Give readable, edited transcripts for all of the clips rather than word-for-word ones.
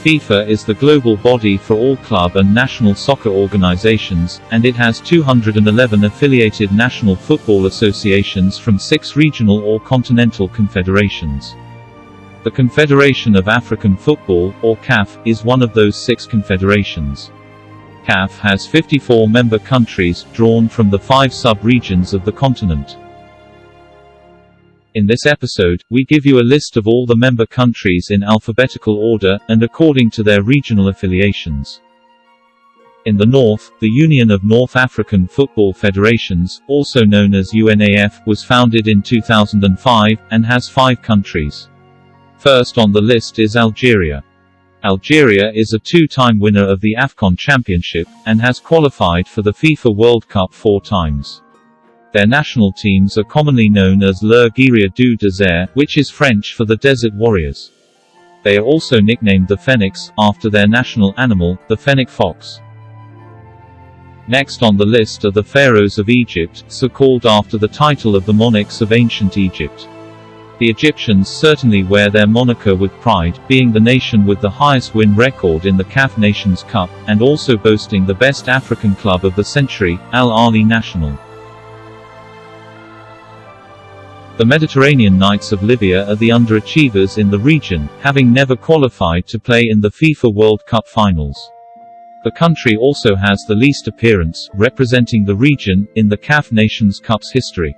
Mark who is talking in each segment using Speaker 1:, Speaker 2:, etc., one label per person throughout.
Speaker 1: FIFA is the global body for all club and national soccer organizations, and it has 211 affiliated national football associations from 6 regional or continental confederations. The Confederation of African Football, or CAF, is one of those 6 confederations. CAF has 54 member countries, drawn from the 5 sub-regions of the continent. In this episode, we give you a list of all the member countries in alphabetical order, and according to their regional affiliations. In the north, the Union of North African Football Federations, also known as UNAF, was founded in 2005, and has 5 countries. First on the list is Algeria. Algeria is a 2-time winner of the AFCON Championship, and has qualified for the FIFA World Cup 4 times. Their national teams are commonly known as Le Guerrier du Désert, which is French for the Desert Warriors. They are also nicknamed the Phoenix, after their national animal, the fennec fox. Next on the list are the Pharaohs of Egypt, so called after the title of the monarchs of ancient Egypt. The Egyptians certainly wear their moniker with pride, being the nation with the highest win record in the CAF Nations Cup, and also boasting the best African club of the century, Al Ahly National. The Mediterranean Knights of Libya are the underachievers in the region, having never qualified to play in the FIFA World Cup finals. The country also has the least appearance, representing the region, in the CAF Nations Cup's history.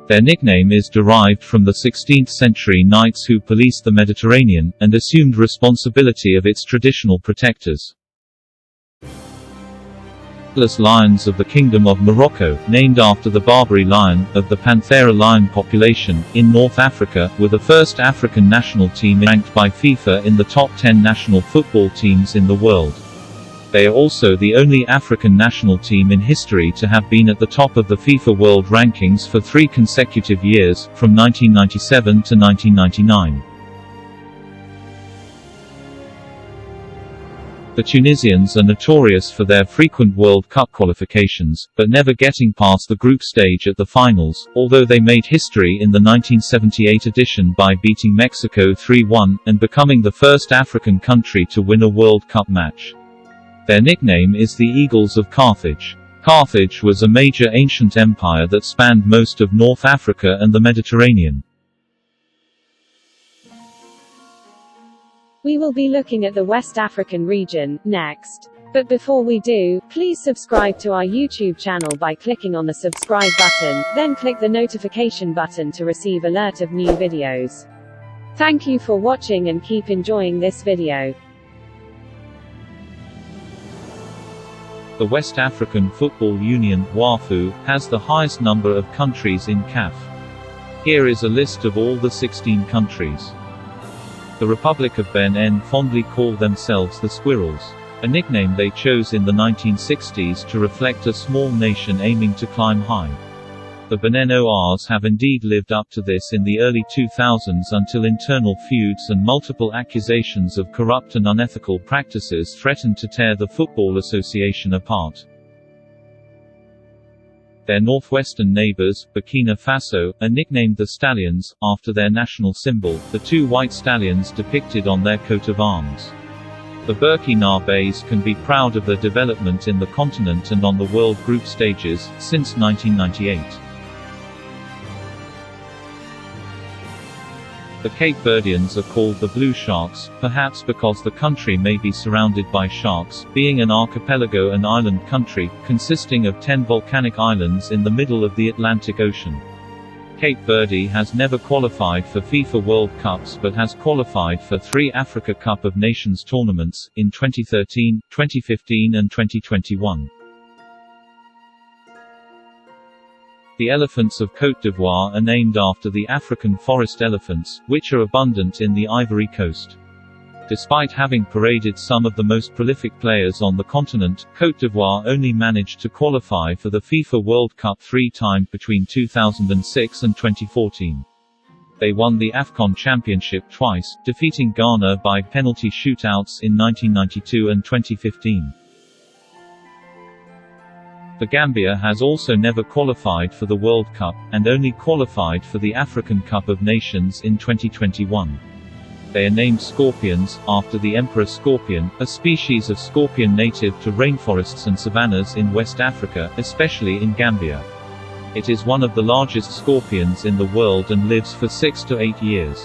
Speaker 1: Their nickname is derived from the 16th-century knights who policed the Mediterranean, and assumed responsibility of its traditional protectors. Lions of the Kingdom of Morocco, named after the Barbary lion, of the Panthera lion population, in North Africa, were the first African national team ranked by FIFA in the top 10 national football teams in the world. They are also the only African national team in history to have been at the top of the FIFA World Rankings for 3 consecutive years, from 1997 to 1999. The Tunisians are notorious for their frequent World Cup qualifications, but never getting past the group stage at the finals, although they made history in the 1978 edition by beating Mexico 3-1, and becoming the first African country to win a World Cup match. Their nickname is the Eagles of Carthage. Carthage was a major ancient empire that spanned most of North Africa and the Mediterranean.
Speaker 2: We will be looking at the West African region, next. But before we do, please subscribe to our YouTube channel by clicking on the subscribe button, then click the notification button to receive alert of new videos. Thank you for watching and keep enjoying this video.
Speaker 1: The West African Football Union, WAFU, has the highest number of countries in CAF. Here is a list of all the 16 countries. The Republic of Benin fondly call themselves the Squirrels, a nickname they chose in the 1960s to reflect a small nation aiming to climb high. The Benin-ORs have indeed lived up to this in the early 2000s until internal feuds and multiple accusations of corrupt and unethical practices threatened to tear the Football Association apart. Their northwestern neighbors, Burkina Faso, are nicknamed the Stallions, after their national symbol, the 2 white stallions depicted on their coat of arms. The Burkinabés can be proud of their development in the continent and on the world group stages, since 1998. The Cape Verdeans are called the Blue Sharks, perhaps because the country may be surrounded by sharks, being an archipelago and island country, consisting of 10 volcanic islands in the middle of the Atlantic Ocean. Cape Verde has never qualified for FIFA World Cups but has qualified for 3 Africa Cup of Nations tournaments, in 2013, 2015 and 2021. The elephants of Côte d'Ivoire are named after the African forest elephants, which are abundant in the Ivory Coast. Despite having paraded some of the most prolific players on the continent, Côte d'Ivoire only managed to qualify for the FIFA World Cup 3 times between 2006 and 2014. They won the AFCON Championship twice, defeating Ghana by penalty shootouts in 1992 and 2015. The Gambia has also never qualified for the World Cup, and only qualified for the African Cup of Nations in 2021. They are named scorpions, after the emperor scorpion, a species of scorpion native to rainforests and savannas in West Africa, especially in Gambia. It is one of the largest scorpions in the world and lives for 6 to 8 years.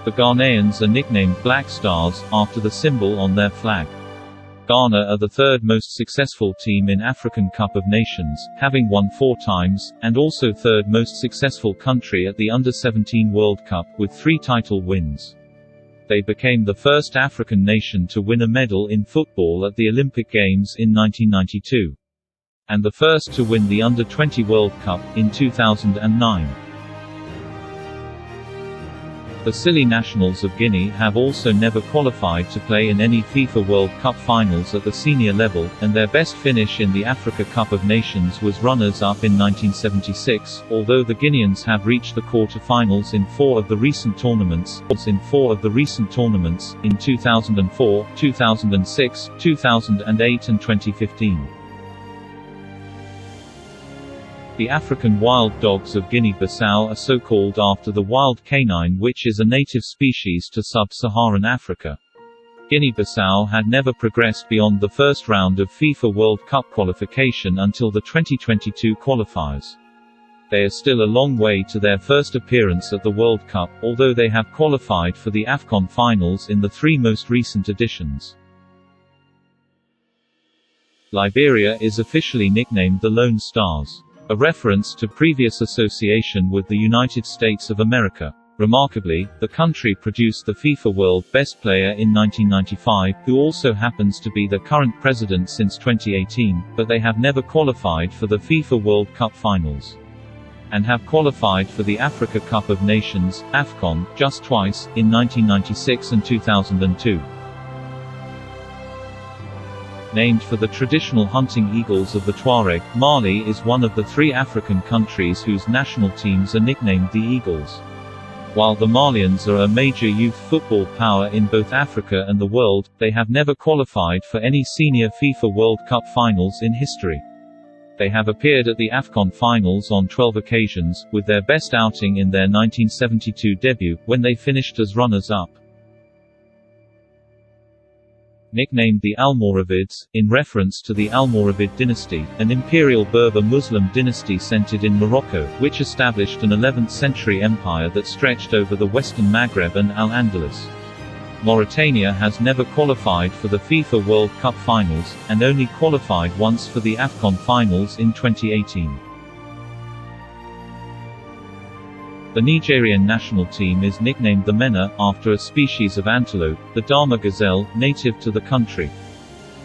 Speaker 1: The Ghanaians are nicknamed Black Stars, after the symbol on their flag. Ghana are the third most successful team in African Cup of Nations, having won 4 times, and also third most successful country at the Under-17 World Cup, with 3 title wins. They became the first African nation to win a medal in football at the Olympic Games in 1992. And the first to win the Under-20 World Cup, in 2009. The Silly Nationals of Guinea have also never qualified to play in any FIFA World Cup finals at the senior level, and their best finish in the Africa Cup of Nations was runners-up in 1976, although the Guineans have reached the quarter-finals in 4 of the recent tournaments, in 2004, 2006, 2008 and 2015. The African wild dogs of Guinea-Bissau are so called after the wild canine, which is a native species to sub-Saharan Africa. Guinea-Bissau had never progressed beyond the first round of FIFA World Cup qualification until the 2022 qualifiers. They are still a long way to their first appearance at the World Cup, although they have qualified for the AFCON finals in the 3 most recent editions. Liberia is officially nicknamed the Lone Stars, a reference to previous association with the United States of America. Remarkably, the country produced the FIFA World Best Player in 1995, who also happens to be the current president since 2018, but they have never qualified for the FIFA World Cup finals. And have qualified for the Africa Cup of Nations, AFCON, just twice, in 1996 and 2002. Named for the traditional hunting eagles of the Tuareg, Mali is one of the 3 African countries whose national teams are nicknamed the Eagles. While the Malians are a major youth football power in both Africa and the world, they have never qualified for any senior FIFA World Cup finals in history. They have appeared at the AFCON finals on 12 occasions, with their best outing in their 1972 debut, when they finished as runners-up. Nicknamed the Almoravids, in reference to the Almoravid dynasty, an imperial Berber Muslim dynasty centered in Morocco, which established an 11th-century empire that stretched over the western Maghreb and Al-Andalus. Mauritania has never qualified for the FIFA World Cup finals, and only qualified once for the AFCON finals in 2018. The Nigerian national team is nicknamed the Mena, after a species of antelope, the Dama gazelle, native to the country.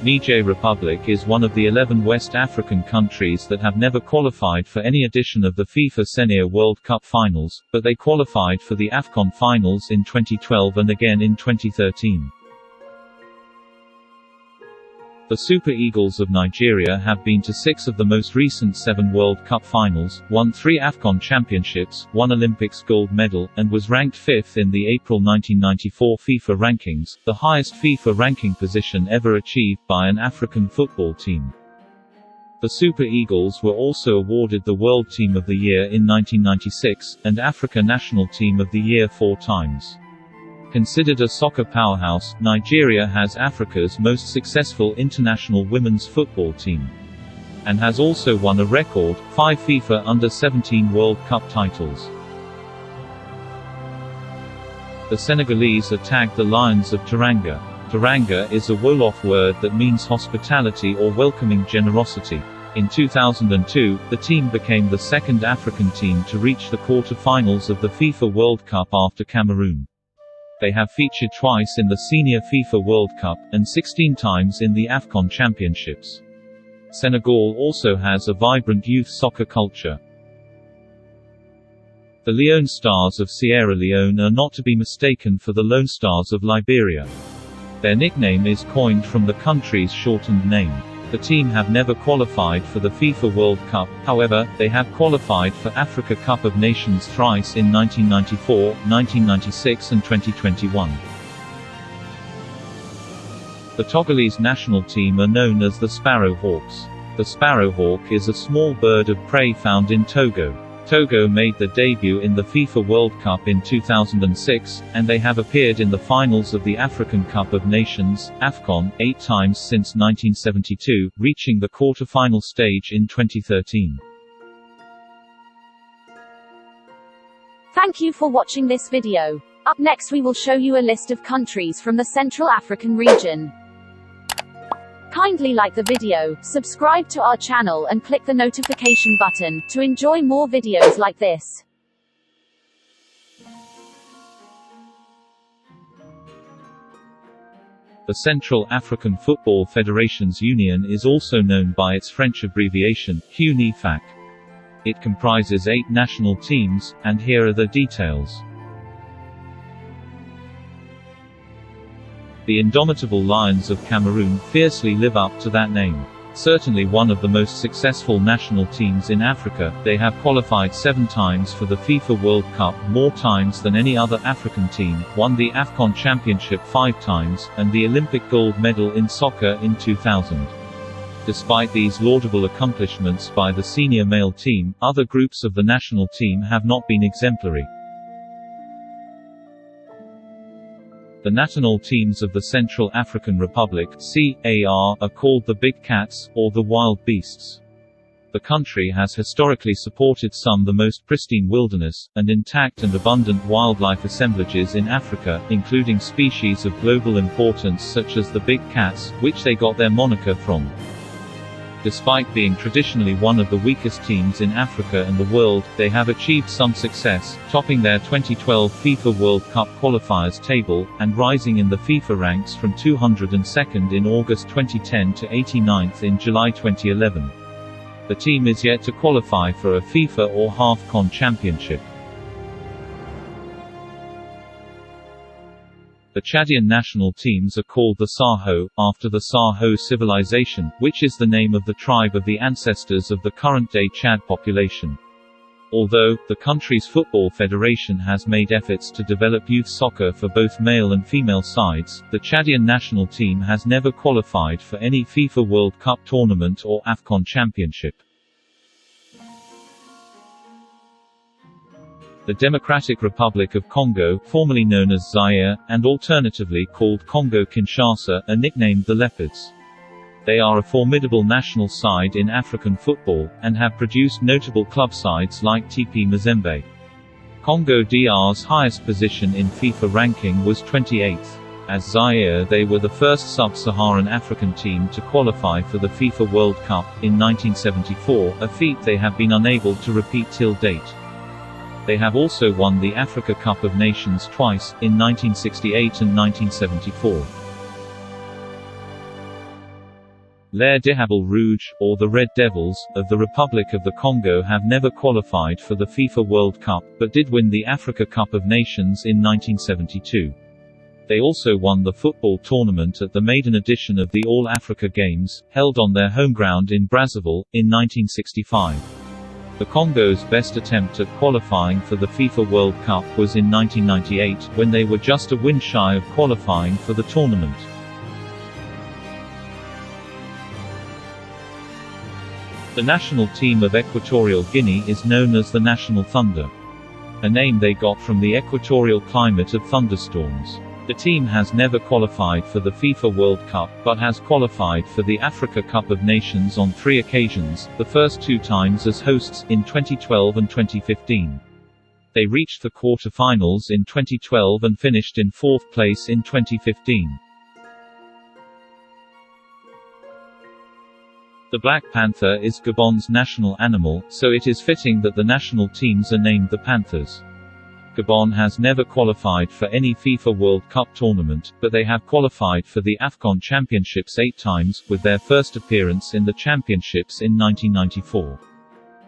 Speaker 1: Niger Republic is one of the 11 West African countries that have never qualified for any edition of the FIFA Senior World Cup finals, but they qualified for the AFCON finals in 2012 and again in 2013. The Super Eagles of Nigeria have been to 6 of the most recent 7 World Cup finals, won 3 AFCON championships, won Olympics gold medal, and was ranked 5th in the April 1994 FIFA rankings, the highest FIFA ranking position ever achieved by an African football team. The Super Eagles were also awarded the World Team of the Year in 1996, and Africa National Team of the Year 4 times. Considered a soccer powerhouse, Nigeria has Africa's most successful international women's football team. And has also won a record 5 FIFA Under-17 World Cup titles. The Senegalese are tagged the Lions of Teranga. Teranga is a Wolof word that means hospitality or welcoming generosity. In 2002, the team became the second African team to reach the quarter-finals of the FIFA World Cup after Cameroon. They have featured twice in the Senior FIFA World Cup, and 16 times in the AFCON Championships. Senegal also has a vibrant youth soccer culture. The Leone Stars of Sierra Leone are not to be mistaken for the Lone Stars of Liberia. Their nickname is coined from the country's shortened name. The team have never qualified for the FIFA World Cup, however, they have qualified for Africa Cup of Nations thrice in 1994, 1996 and 2021. The Togolese national team are known as the Sparrow Hawks. The sparrowhawk is a small bird of prey found in Togo. Togo made their debut in the FIFA World Cup in 2006, and they have appeared in the finals of the African Cup of Nations (AFCON) 8 times since 1972, reaching the quarter-final stage in 2013.
Speaker 3: Thank you for watching this video. Up next we will show you a list of countries from the Central African region. Kindly like the video, subscribe to our channel and click the notification button to enjoy more videos like this.
Speaker 1: The Central African Football Federation's union is also known by its French abbreviation, CUNIFAC. It comprises 8 national teams, and here are the details. The indomitable Lions of Cameroon fiercely live up to that name. Certainly one of the most successful national teams in Africa, they have qualified 7 times for the FIFA World Cup, more times than any other African team, won the AFCON Championship 5 times, and the Olympic gold medal in soccer in 2000. Despite these laudable accomplishments by the senior male team, other groups of the national team have not been exemplary. The national teams of the Central African Republic (CAR) are called the Big Cats, or the Wild Beasts. The country has historically supported some the most pristine wilderness, and intact and abundant wildlife assemblages in Africa, including species of global importance such as the big cats, which they got their moniker from. Despite being traditionally one of the weakest teams in Africa and the world, they have achieved some success, topping their 2012 FIFA World Cup qualifiers table, and rising in the FIFA ranks from 202nd in August 2010 to 89th in July 2011. The team is yet to qualify for a FIFA or AFCON championship. The Chadian national teams are called the Saho, after the Saho civilization, which is the name of the tribe of the ancestors of the current-day Chad population. Although, the country's football federation has made efforts to develop youth soccer for both male and female sides, the Chadian national team has never qualified for any FIFA World Cup tournament or AFCON championship. The Democratic Republic of Congo, formerly known as Zaire, and alternatively called Congo-Kinshasa, are nicknamed the Leopards. They are a formidable national side in African football, and have produced notable club sides like TP Mazembe. Congo DR's highest position in FIFA ranking was 28th. As Zaire, they were the first sub-Saharan African team to qualify for the FIFA World Cup, in 1974, a feat they have been unable to repeat till date. They have also won the Africa Cup of Nations twice, in 1968 and 1974. Les Diables Rouges, or the Red Devils, of the Republic of the Congo have never qualified for the FIFA World Cup, but did win the Africa Cup of Nations in 1972. They also won the football tournament at the maiden edition of the All-Africa Games, held on their home ground in Brazzaville, in 1965. The Congo's best attempt at qualifying for the FIFA World Cup was in 1998, when they were just a win shy of qualifying for the tournament. The national team of Equatorial Guinea is known as the National Thunder, a name they got from the equatorial climate of thunderstorms. The team has never qualified for the FIFA World Cup, but has qualified for the Africa Cup of Nations on 3 occasions, the first 2 times as hosts, in 2012 and 2015. They reached the quarter-finals in 2012 and finished in 4th place in 2015. The Black Panther is Gabon's national animal, so it is fitting that the national teams are named the Panthers. Gabon has never qualified for any FIFA World Cup tournament, but they have qualified for the AFCON Championships 8 times, with their first appearance in the Championships in 1994.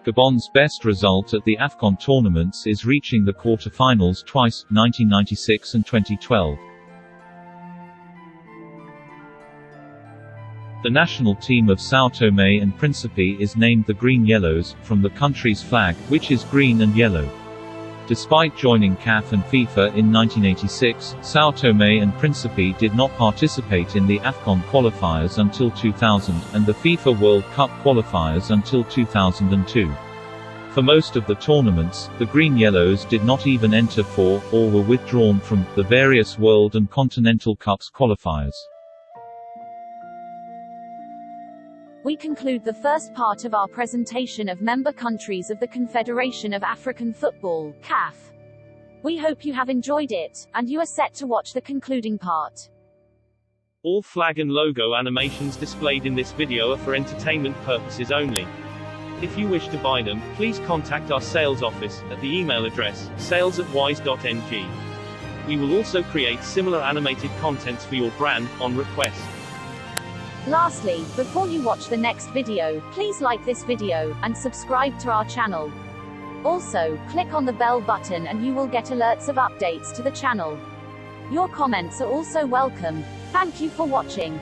Speaker 1: Gabon's best result at the AFCON tournaments is reaching the quarter-finals twice, 1996 and 2012. The national team of São Tomé and Príncipe is named the Green Yellows, from the country's flag, which is green and yellow. Despite joining CAF and FIFA in 1986, São Tomé and Príncipe did not participate in the AFCON qualifiers until 2000, and the FIFA World Cup qualifiers until 2002. For most of the tournaments, the Green-Yellows did not even enter for, or were withdrawn from, the various World and Continental Cups qualifiers.
Speaker 3: We conclude the first part of our presentation of member countries of the Confederation of African Football, CAF. We hope you have enjoyed it, and you are set to watch the concluding part.
Speaker 4: All flag and logo animations displayed in this video are for entertainment purposes only. If you wish to buy them, please contact our sales office, at the email address, sales@wise.ng. We will also create similar animated contents for your brand, on request.
Speaker 3: Lastly, before you watch the next video, please like this video, and subscribe to our channel. Also, click on the bell button and you will get alerts of updates to the channel. Your comments are also welcome. Thank you for watching.